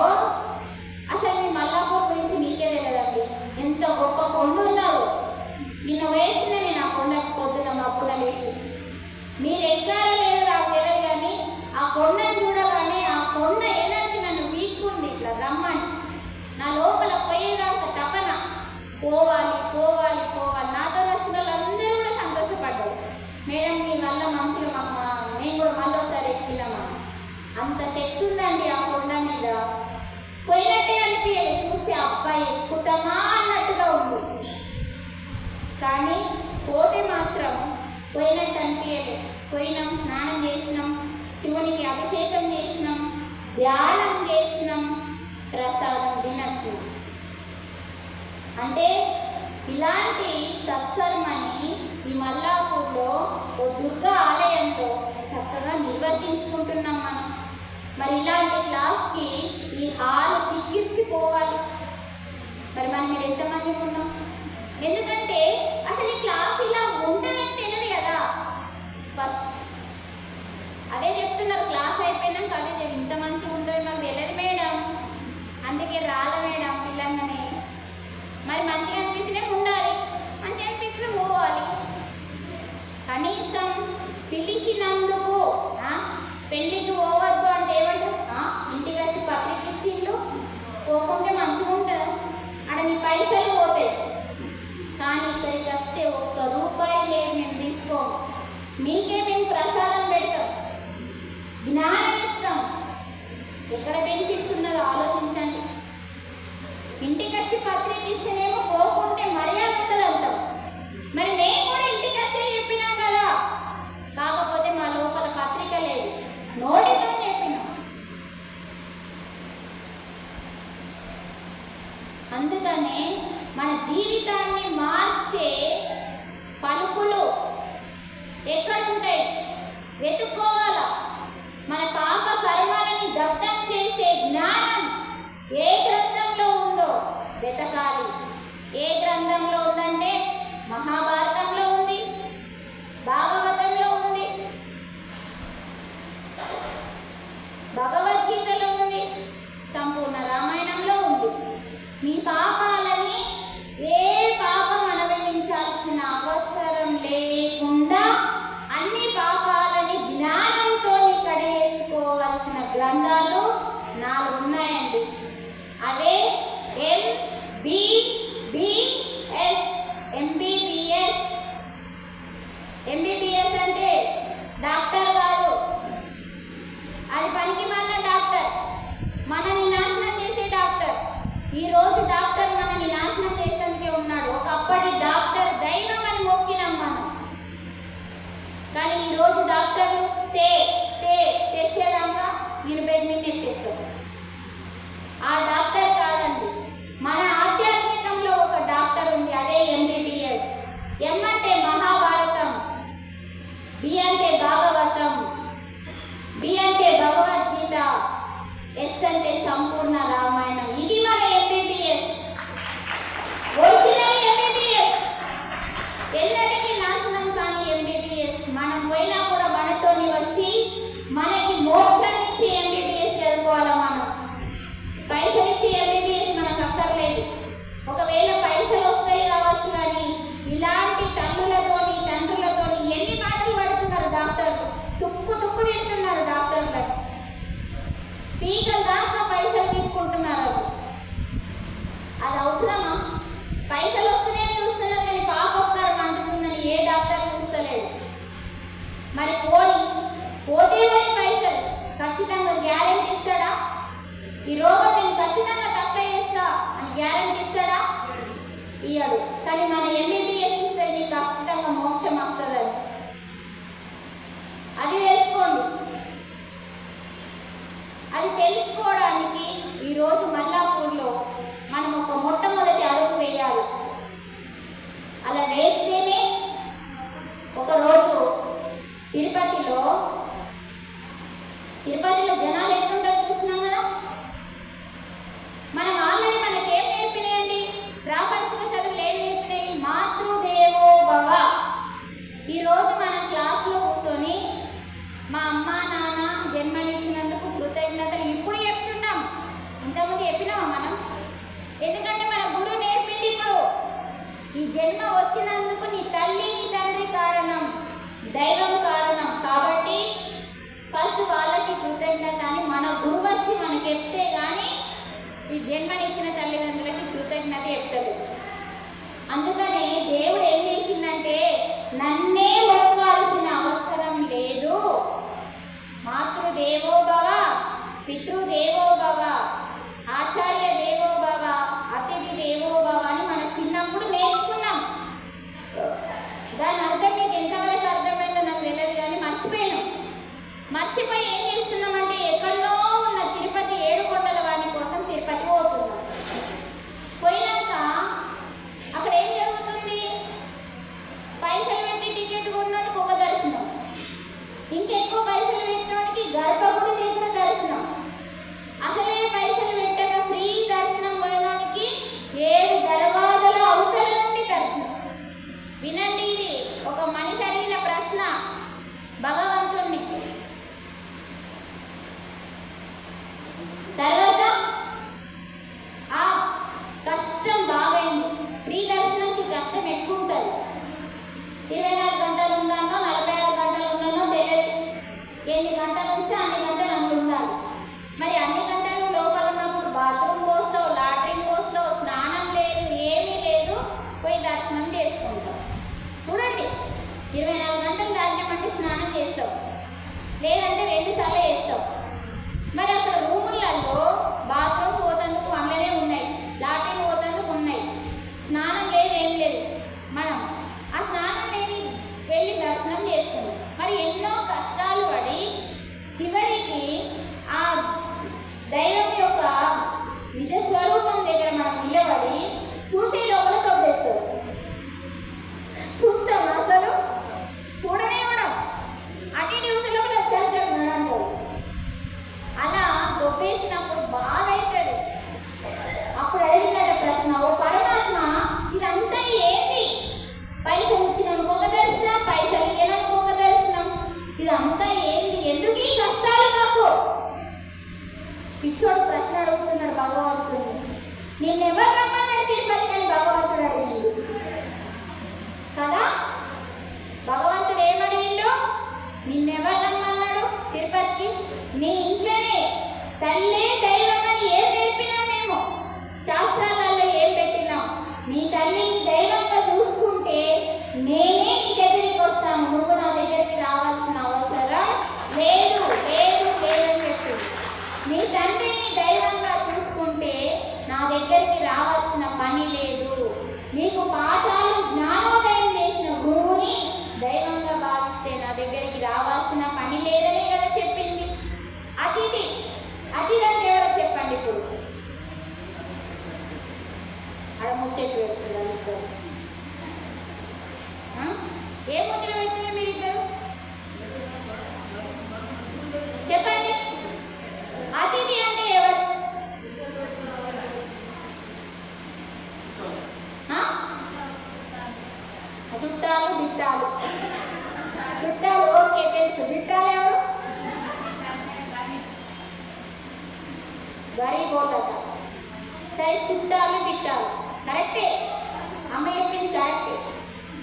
అసలు మీ మల్లాపూర్ గురించి మీకే తెలియదండి, ఎంత గొప్ప కొండ ఉన్నారు. నిన్న వేసిన నేను ఆ కొండకు పొద్దున మబ్బున లేచి, మీరు ఎక్కారో లేదో నాకు తెలియదు, కానీ ఆ కొండను చూడగానే ఆ కొండ ఎనర్జీ నన్ను వీక్కుంది, ఇట్లా రమ్మని నా లోపల పోయేదాకా తపన, పోవాలి పోవాలి పోవాలి. నాతో వచ్చిన వాళ్ళందరూ కూడా సంతోషపడ్డారు, మేడం మీ వల్ల మంచిగా మేము కూడా మళ్ళీ ఒకసారి ఎక్కినామా. అంత శక్తి ఉందండి ఆ కొండ మీద. పోయినట్టే అనిపించలే, చూస్తే అబ్బాయి ఎక్కుతామా అన్నట్టుగా ఉంది, కానీ పోతే మాత్రం పోయినట్టు అనిపించలే. పోయినాం, స్నానం చేసినాం, శివునికి అభిషేకం చేసినాం, ధ్యానం చేసినాం, ప్రసాదం తినచ్చినాం. అంటే ఇలాంటి సత్కర్మని ఈ మల్లాపూర్లో ఓ దుర్గా ఆలయంతో చక్కగా నిర్వర్తించుకుంటున్నాం మనం. మరి ఇలాంటి క్లాస్కి ఈ హాల్ పిక్కిపోవాలి. మరి మనం మీరు ఎంతమంది ఉన్నాం? ఎందుకంటే అసలు ఈ క్లాస్ ఇలా ఉండాలని తెలియదు కదా ఫస్ట్. అదే చెప్తున్నారు, క్లాస్ అయిపోయినాక అదే ఇంత మంచిగా ఉంటుంది మాకు తెలియదు మేడం, అందుకే రాల మేడం పిల్లగానే. మరి మంచిగా అనిపిస్తేనే ఉండాలి, మంచిగా అనిపిస్తే పోవాలి. కనీసం పిలిచినందుకు పెళ్ళికి పోవద్దు అంటే ఏమంటారు? ఇంటికి వచ్చి పత్రిక ఇచ్చిళ్ళు పోకుంటే మంచిగా ఉంటుంది, అక్కడ నీ పైసలు పోతాయి. కానీ ఇక్కడికి వస్తే ఒక్క రూపాయి లేదు, మేము తీసుకోము. మీకే మేము ప్రసాదం పెడతాం, జ్ఞానం ఇస్తాం. ఎక్కడ బెనిఫిట్స్ ఉన్నదో ఆలోచించండి. ఇంటికి వచ్చి పత్రిక ఇస్తేనేమో పోకుంటే మర్యాద ఉంటుంది అంటాం. మరి మేము కూడా ఇంటికి వచ్చే చెప్పినాం కదా, కాకపోతే మా లోపల పత్రిక లేదు, నోటితో చెప్పినాం. అందుకనే మన జీవితాన్ని మార్చే పలుకులు ఎక్కడుంటాయి వెతుక్కోవాలా. మన పాప కర్మలని దగ్ధం చేసే జ్ఞానం ఏ గ్రంథంలో ఉందో వెతకాలి. గ్యారెంటీ ఇస్తాడా? ఈ రోగం నేను ఖచ్చితంగా తక్కువ చేస్తా అని గ్యారెంటీ ఇస్తాడా? ఇయ్యడు. కానీ మన ఎంబీబీఎస్ ఇస్తే నీకు ఖచ్చితంగా మోక్షం వస్తుందని. అది వేసుకోండి. అది తెలుసుకోవడానికి ఈరోజు మల్లాపూర్లో మనం ఒక మొట్టమొదటి అడుగు వేయాలి. అలా వేస్తేనే ఒకరోజు తిరుపతిలో జనాలు ఎట్లుంటారో చూసినాం కదా. మనం ఆల్రెడీ మనకి ఏం నేర్పినాయండి? ప్రాపంచిక చదువులు ఏం నేర్పినాయి? మాతృదేవో భవ. ఈరోజు మనం క్లాస్లో కూర్చొని మా అమ్మ నాన్న జన్మనిచ్చినందుకు కృతజ్ఞతలు ఇప్పుడు చెప్తున్నాం. ఇంతకుముందు చెప్పినామా మనం? ఎందుకంటే మన గురువు నేర్పిండి. ఇప్పుడు ఈ జన్మ వచ్చినందుకు నీ తల్లి నీ తండ్రి కారణం, దైవం కారణం. కాబట్టి ఫస్ట్ వాళ్ళకి కృతజ్ఞత అని మన గురువు వచ్చి మనకి చెప్తే కానీ ఈ జన్మనిచ్చిన తల్లిదండ్రులకి కృతజ్ఞత చెప్తాడు. అందుకనే దేవుడు ఏం చేసిందంటే నన్నే మొక్కాల్సిన అవసరం లేదు. మాతృదేవో భవ, పితృదేవో భవ, ఆచార్య దేవో భవ, అతిథి దేవో భవ అని మనం చిన్నప్పుడు నేర్చుకున్నాం. దాని అర్థం మీకు ఎంతవరకు అర్థమైందో నాకు తెలియదు, కానీ మర్చిపోయి ఏం చేస్తున్నామంటే ఎక్కడో ఉన్న తిరుపతి ఏడుకొండల వాడి కోసం తిరుపతి పోతున్నాం. పోయినాక అక్కడ ఏం జరుగుతుంది? పైసలు పెట్టి టికెట్ కొన్నోడికి ఒక దర్శనం, ఇంకెక్కువ పైసలు పెట్టినోడికి గర్భగుడి దగ్గర దర్శనం, అసలే పైసలు పెట్టక ఫ్రీ దర్శనం పోయడానికి 7 దర్వాజల అవతల నుండి దర్శనం. వినండి, ఇది ఒక మనిషి అడిగిన ప్రశ్న భగవంతుణ్ణి. తర్వాత ఆ కష్టం బాగైంది. ఫ్రీ దర్శనంకి కష్టం ఎక్కువ ఉంటుంది. 24 గంటలు ఉన్నానో 46 గంటలు ఉన్నానో తెలియదు. ఎన్ని గంటలు వస్తే అన్ని గంటలు అందులో ఉండాలి. మరి అన్ని గంటలు లోపల ఉన్నప్పుడు బాత్రూమ్ పోస్తావు, లాట్రిన్ పోస్తావు, స్నానం లేదు, ఏమీ లేదు, పోయి దర్శనం చేసుకుంటావు. చూడండి, 24 గంటలు దాటామంటే స్నానం చేస్తావు, లేదంటే 2 సార్లు చేస్తావు. మరి అక్కడ రూములలో బాత్రూమ్ పోతందుకు అందులోనే ఉన్నాయి, లాట్రిన్ పోతందుకు ఉన్నాయి, స్నానం లేదు, ఏం లేదు. మనం ఆ స్నానం లేని వెళ్ళి దర్శనం చేసుకున్నాం. మరి ఎన్నో కష్టాలు పడి చివరికి ఆ దైవం యొక్క నిజ స్వరూపం దగ్గర మనం నిలబడి చూసే లోపల తొబ్బేస్తారు. చూస్తాం అసలు చూడనే మనం అటు న్యూస్లో కూడా చర్చలు వినడంతో అలా తొబ్బేసినప్పుడు బాధ అవుతుంది. అప్పుడు అడిగినాడు ప్రశ్న, ఓ పరమాత్మ ఇదంతా ఏంటి? పైసలు ఇచ్చినందుకు ఒక దర్శనం, పైసలు ఇవ్వనందుకు ఒక దర్శనం, ఇదంతా ఏంటి? ఎందుకు ఈ కష్టాలు నాకు? పిచ్చోడు ప్రశ్న అడుగుతున్నాడు భగవంతుడు. నిన్నెవరు రమ్మన్నాడు తిరుపతి అని భగవంతుడు అడిగిండు కదా. భగవంతుడు ఏమడిగిండు? నిన్నెవరు రమ్మన్నాడు తిరుపతికి? నీ ఇంట్లోనే తల్లే దైవం అని ఏం నేర్పినాం మేము? శాస్త్రాలలో ఏం పెట్టినాం? నీ తల్లిని దైవంగా చూసుకుంటే నేనే నీ దగ్గరికి వస్తాను, నువ్వు నా దగ్గరికి రావాల్సిన అవసరం లేదు లేదు లేదని చెప్పు. నీ తండ్రిని దైవంగా చూసుకుంటే నా దగ్గరికి రావాల్సిన పని లేదు. నీకు పాఠాలు జ్ఞానోదయం చేసిన గురువుని దైవంగా భావిస్తే నా దగ్గరికి రావాల్సిన పని లేదనే కదా చెప్పింది. అతిథి అంటే ఎవరో చెప్పండి. ఇప్పుడు అక్కడ ముచ్చట్లు పెడుతున్నారు ఇద్దరు. ఏ ముచ్చట పెడుతున్నారు మీరు ఇద్దరు? చెప్పండి. అతిథి అంటే ఎవరు? చుట్టాలు బిట్టాలు. చుట్టాలు ఓకే తెలుసు. బిట్టాలు ఎవరు? గరీబోళ్ళట. సరే, చుట్టాలు బిట్టాలు కరెక్టే, అమ్మ చెప్పింది కరెక్టే.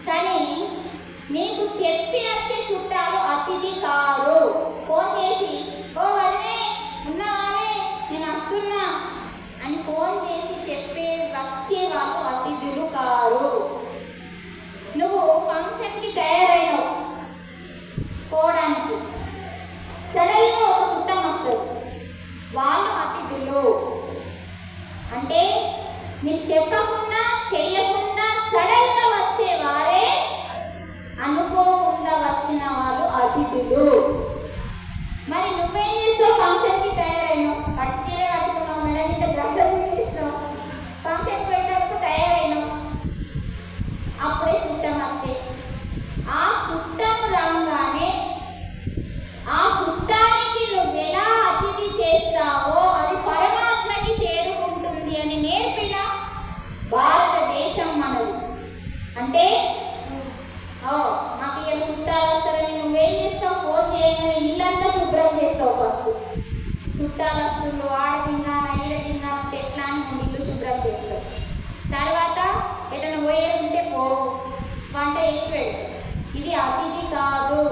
కానీ నీకు చెప్పి వచ్చే చుట్టాలు అతిథి కారు. ఫోన్ చేసి ఓ వదినే ఉన్నావే నేను వస్తున్నా అని ఫోన్ చేసి చెప్పే వచ్చే వాళ్ళు అతిథులు కారు. నువ్వు ఫంక్షన్కి తయారైనావు పోవడానికి, సడన్గా ఒక చుట్టం వస్తుంది. చుట్టాలస్తులు ఆడ తిన్నాను ఈడ తిన్నాను అంటే ఎట్లా అని ముందు ఇల్లు శుభ్రం చేస్తారు. తర్వాత ఎటైనా పోయేది ఉంటే పోవు, వంట చేసి పెడతారు. ఇది అతిథి కాదు.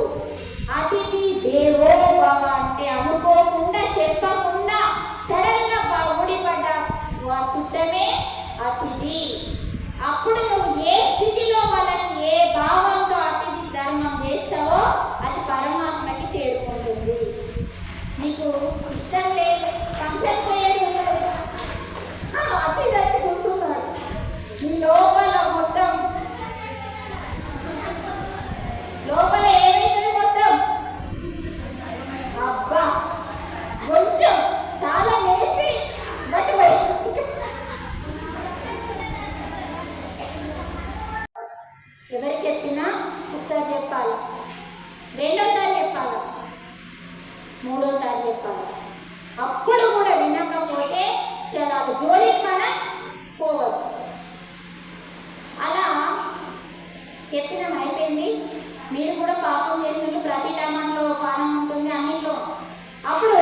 అతిథి దేవో భవ అంటే అనుకోకుండా చెప్పకుండా సడన్గా ఊడిపడ్డ చుట్టమే అతిథి. అప్పుడు నువ్వు ఏ స్థితిలో వాళ్ళకి ఏ భావంతో అతిథి ధర్మం చేస్తావో అది పరమాత్మకి చేరుకుంటుంది. నీకు ఇష్టం లేదు ఫంక్షన్ పోయేది ఉండదు, అతిథి వచ్చి కూర్చున్నాడు, నీ లోపల మొత్తం లోపల ఏమైతుంది మొత్తం అబ్బా కొంచెం చాలా వేసి బట్టి ఎవరికి చెప్పినా ఒకసారి చెప్పాలి, రెండోసారి చెప్పాలి, మూడోసారి చెప్పాలి. అప్పుడు కూడా వినకపోతే చాలా జోలికి మనం పోవద్దు. అలా చెప్పినాం అయిపోయింది. మీరు కూడా పాపం చేసినట్టు ప్రతి టమాటలో పానం ఉంటుంది అన్నిట్లో. అప్పుడు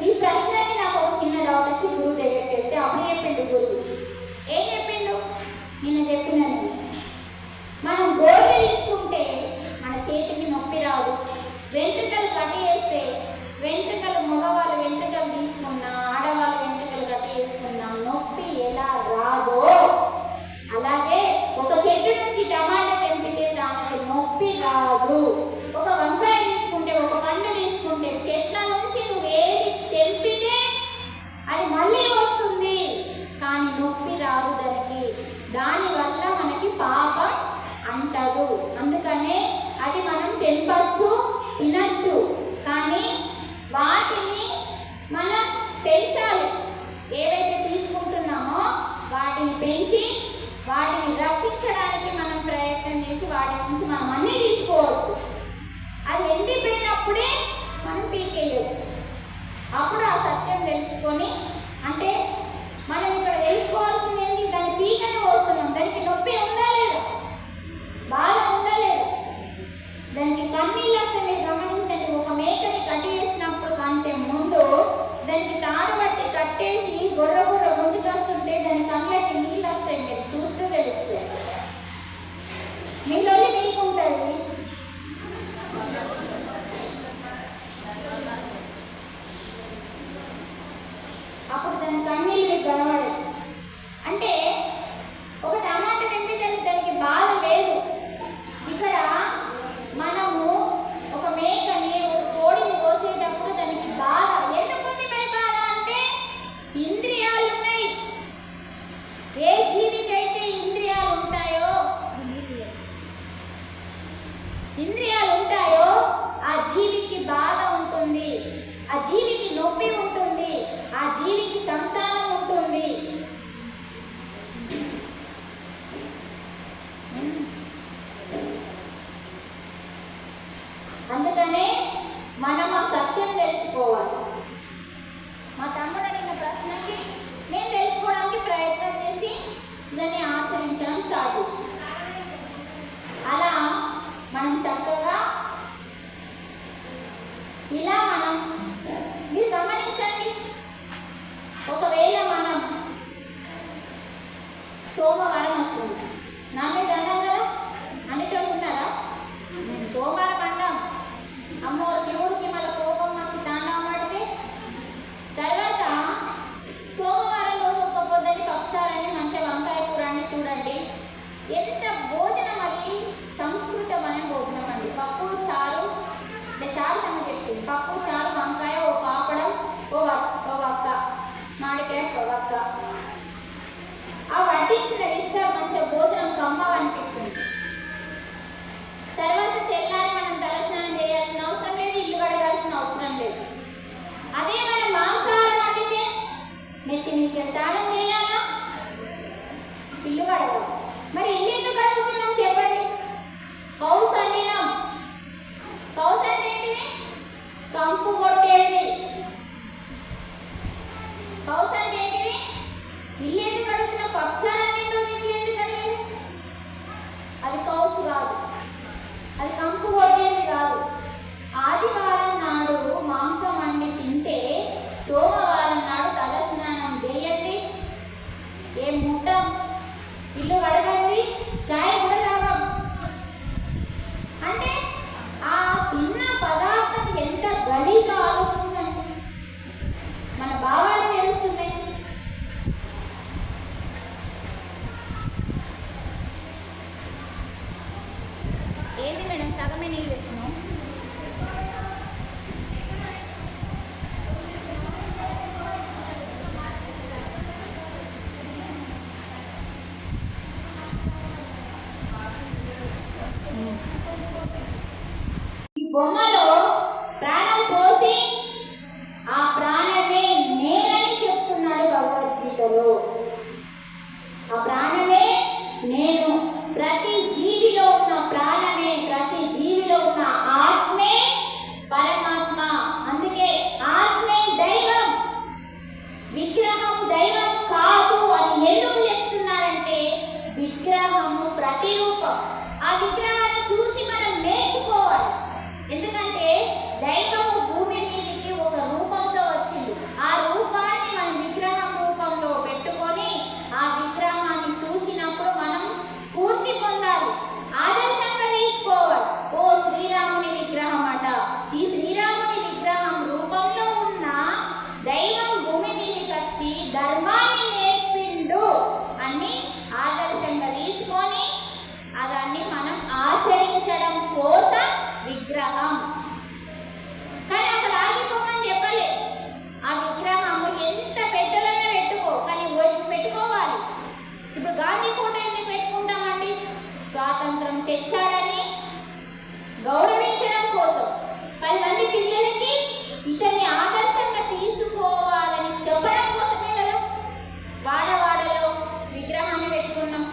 ఈ ప్రశ్నకి నాకు ఒక చిన్న డౌట్ వచ్చి గురువు దగ్గరికి వెళ్తే అప్పుడు చెప్పిండు గురువు. ఏం చెప్పిండు? నేను చెప్పినాను, మనం గోల్డ్ తీసుకుంటే మన చేతికి నొప్పి రాదు. వెంట్రుకలు కట్టి వేస్తే వెంట్రుకలు మగవాళ్ళు వెంట్రుకలు తీసుకున్నా ఆడవాళ్ళు వెంట్రుకలు కట్టి వేసుకున్నా నొప్పి ఎలా రాదో అలాగే ఒక చెట్టు నుంచి టమాటా తెంపితే దానికి నొప్పి రాదు. ఒక వంకాయ తీసుకుంటే ఒక పండు తీసుకుంటే చెట్ల నుంచి నువ్వు ఏది తెంపితే అది మళ్ళీ వస్తుంది, కానీ నొప్పి రాదు దానికి. దానివల్ల మనకి పాపం అంటదు. అందుకనే అది మనం తెంపచ్చు తినచ్చు, కానీ వాటిని మనం పెంచాలి. ఏవైతే తీసుకుంటున్నామో వాటిని పెంచి వాటిని రక్షించడానికి మనం ప్రయత్నం చేసి వాటి నుంచి మనం అన్నీ తీసుకోవచ్చు. అది ఎండిపోయినప్పుడే మనం పీకేయచ్చు. అప్పుడు ఆ సత్యం తెలుసుకొని, అంటే మనం ఇక్కడ తెలుసుకోవాల్సింది ఏంటి, దాని పీకని వస్తున్నాం, దానికి నొప్పి ఉందా లేదా, బాధ ఉందా లేదా, దానికి కన్నీళ్ళు వస్తాయి. మీరు గమనించండి, ఒక మేకని కట్టి వేసినప్పుడు కంటే ముందు దానికి తాడు బట్టి కట్టేసి గొర్ర గొర్ర గుంజుకు వస్తుంటే దాని కళ్ళకి నీళ్ళు వస్తాయి. మీరు చూస్తూ తెలుస్తుంది, మీలో మీకుంటుంది. అప్పుడు దాని బొమ్మలో ప్రాణం పోసి ఆ ప్రాణమే నేనని చెప్తున్నాడు భగవద్గీతలో. ఆ ప్రాణమే నేను. ప్రతి జీవిలో ఉన్న ప్రాణమే, ప్రతి జీవిలో ఉన్న ఆత్మే పరమాత్మ. అందుకే ఆత్మే దైవం, విగ్రహం దైవం కాదు అని ఎందుకు చెప్తున్నారంటే విగ్రహము ప్రతిరూపం. ఆ విగ్రహాన్ని చూసి మనం నేర్చుకోవాలి. ఎందుకంటే దైవము భూమి మీదకి ఒక రూపంతో వచ్చింది. ఆ రూపాన్ని మనం విగ్రహం రూపంలో పెట్టుకొని ఆ విగ్రహాన్ని చూసినప్పుడు మనం స్ఫూర్తి పొందాలి, ఆదర్శంగా తీసుకోవాలి. ఓ శ్రీరాముని విగ్రహం అట, ఈ శ్రీరాముని విగ్రహం రూపంలో ఉన్న దైవం భూమి మీదకి వచ్చి ధర్మాన్ని నేర్పిండు అని ఆదర్శంగా తీసుకొని దాన్ని మనం ఆచరించడం కోసం విగ్రహం. కానీ అక్కడ ఆగిపోమని చెప్పలే. ఆ విగ్రహము ఎంత పెద్దదైనా పెట్టుకో, కానీ పెట్టుకోవాలి. ఇప్పుడు గాంధీ ఫోటో ఎందుకు పెట్టుకుంటామండి? స్వాతంత్రం తెచ్చాడని గౌరవించడం కోసం. 10 మంది పిల్లలకి ఇతన్ని ఆదర్శంగా తీసుకోవాలని చెప్పడం కోసమే కదా వాడవాడలో విగ్రహాన్ని పెట్టుకున్నాం.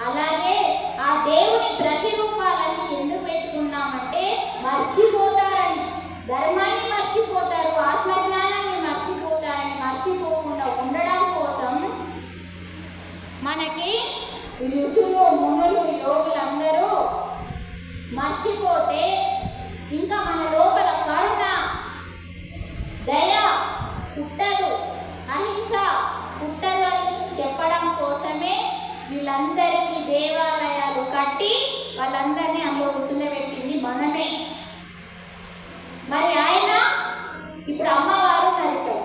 అలాగే ఆ దేవుని ప్రతిరూపాలన్నీ ఎందుకు పెట్టుకున్నామంటే మర్చిపోతారని, ధర్మాన్ని మర్చిపోతారు, ఆత్మజ్ఞానాన్ని మర్చిపోతారని, మర్చిపోకుండా ఉండడం కోసం మనకి ఋషులు మునులు యోగులందరూ మర్చిపోతే ఇంకా మన లోపల కరుణ దయ పుట్టదు, అహింస పుట్టదు అని చెప్పడం కోసమే వీళ్ళందరికీ దేవాలయాలు కట్టి వాళ్ళందరినీ అందులో కూర్చుండబెట్టింది మనమే. మరి ఆయన ఇప్పుడు అమ్మవారు నడిచారు.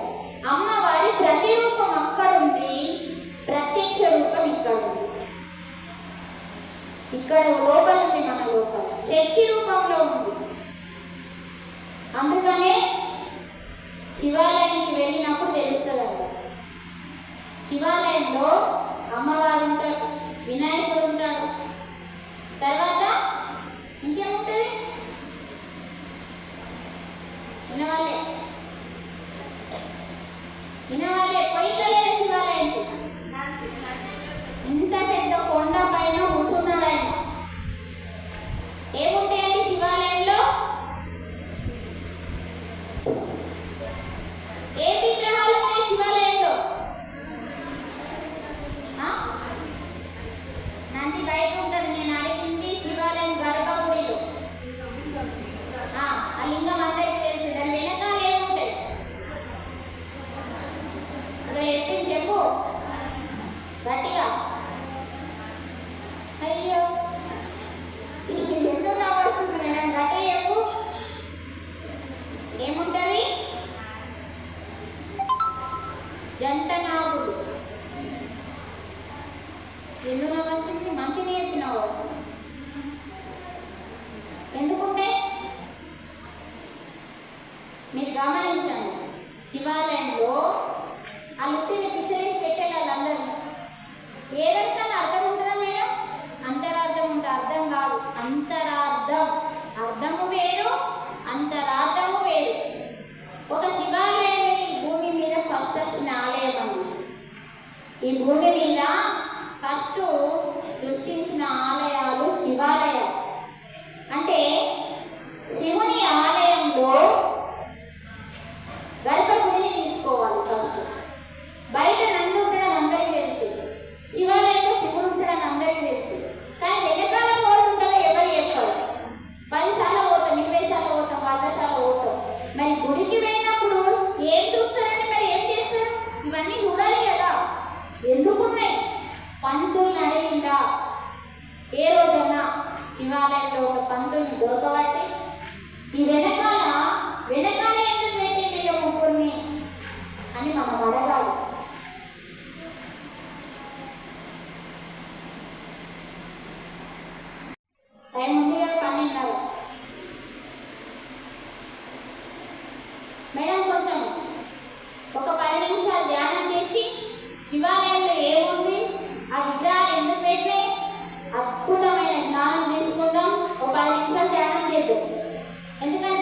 అమ్మవారి ప్రతిరూపం అక్కడుంది, ప్రత్యక్ష రూపం ఇక్కడ ఉంది. ఇక్కడ లోపల ఉంది, మన లోపల శక్తి రూపంలో ఉంది. అందుకనే శివాలయానికి వెళ్ళినప్పుడు తెలుస్తుంది కదా, శివాలయంలో అమ్మవారు ఉంటారు, వినాయకుడు ఉంటాడు, తర్వాత ఇంకేముంటుంది వినవాళ్ళే పోయిందలేదు శివాలయానికి. ఇంత పెద్ద కొండ పైన కూర్చున్నాడు ఆయన. ఏముంటాయండి శివాలయంలో? ఏ విగ్రహాలు ఉన్నాయి శివాలయంలో? నంది బయట ఉంటాడు. నేను అడిగింది శివాలయం గర్భగుడిలో. ఆ లింగం అందరికీ తెలుసు. దాని వెనకాల ఏముంటాయి అక్కడ చెప్పింది చెప్పు గట్టిగా. అయ్యో ఎందుకు రావాల్సింది మేడం, గట్టిగా చెప్పు. ఏముంటది? జంట నాగులు. ఎందుకు వచ్చింది? మంచిగా చెప్పినావు. ఎందుకుంటాయి మీరు గమనించండి. శివాలయంలో ఆ లుట్టిని పిసిరేసి పెట్టే వాళ్ళందరూ ఏదైనా అర్థం ఉంటుందా మేడం? అంతరార్థం ఉంటే అర్థం కాదు. అంతరార్థం, అర్థము వేరు, అంతరార్థము వేరు. ఒక శివాలయమే ఈ భూమి మీద ఫస్ట్ వచ్చిన ఆలయం అండి. ఈ భూమి మీద ఫస్ట్ సృష్టించిన ఆలయాలు శివాలయం. అంటే శివుని ఆలయంలో గర్భగుడిని తీసుకోవాలి ఫస్ట్. బయట నంది ఉండడం అందరికీ తెలుసు, శివాలయంలో శివుడు ఉంటాడని అందరికీ తెలుసు. కానీ వెనకాల కోరు ఉంటుందో ఎవరు చెప్పారు? 10 సార్లు పోతాం, 20 సార్లు పోతాం, 100 సార్లు పోతాం. మరి గుడికి వెళ్ళినప్పుడు ఏం చూస్తారంటే మరి ఏం చేస్తారు? ఇవన్నీ చూడాలి కదా. ఎందుకున్నాయి? పంతుల్ని అడిగిందా ఏ రోజైనా శివాలయంలో ఒక పంతుల్ని దొరకబట్టి ఈ వెనకాల ఎందుకు పెట్టింది ముగ్గురిని అని మనం అడగాలి. టైం ఉంది కదా, 12:30. మేడం కొంచెం ఒక 10 నిమిషాలు ధ్యానం చేసి శివాలయంలో ఏముంది, ఆ విగ్రహాలు ఎందుకు పెట్టినాయి, అద్భుతమైన జ్ఞానం తీసుకుందాం. ఒక 10 నిమిషాలు ధ్యానం చేద్దాం. ఎందుకంటే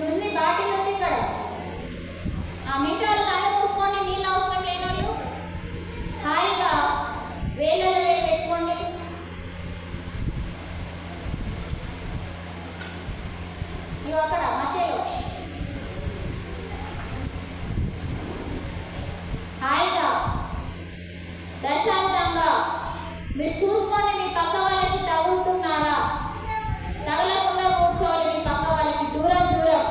ఉంది బాటిల్ ఉంది ఇక్కడ. ఆ మిగతా వాళ్ళు కళ్ళు మూసుకొని నీళ్ళు అవసరం లేని వాళ్ళు హాయిగా వేలలో వేలు పెట్టుకోండి. ఇవి అక్కడ మధ్యలో హాయిగా ప్రశాంతంగా మీరు చూసుకోండి. మీ పక్క వాళ్ళకి తగులుతున్నారా, తగలకుండా కూర్చోవాలి. మీ పక్క వాళ్ళకి దూరం దూరం.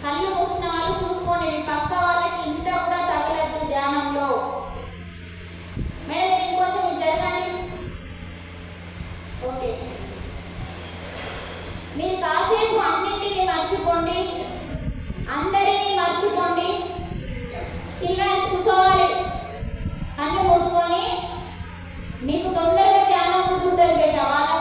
కళ్ళు మూసిన వాళ్ళు చూసుకోండి. మీ పక్క వాళ్ళకి ఇంత కూడా తగలద్దు ధ్యానంలో. మేడం ఇంకొంచెం మీరు జరగండి. ఓకే, మీరు కాసేపు అన్నింటినీ మర్చిపోండి, అందరినీ మర్చిపోండి. చిల్డ్రన్స్ కూర్చోవాలి కళ్ళు మూసుకొని. మీకు తొందరగా ధ్యానం కుదురుతుంది బేట. వాళ్ళ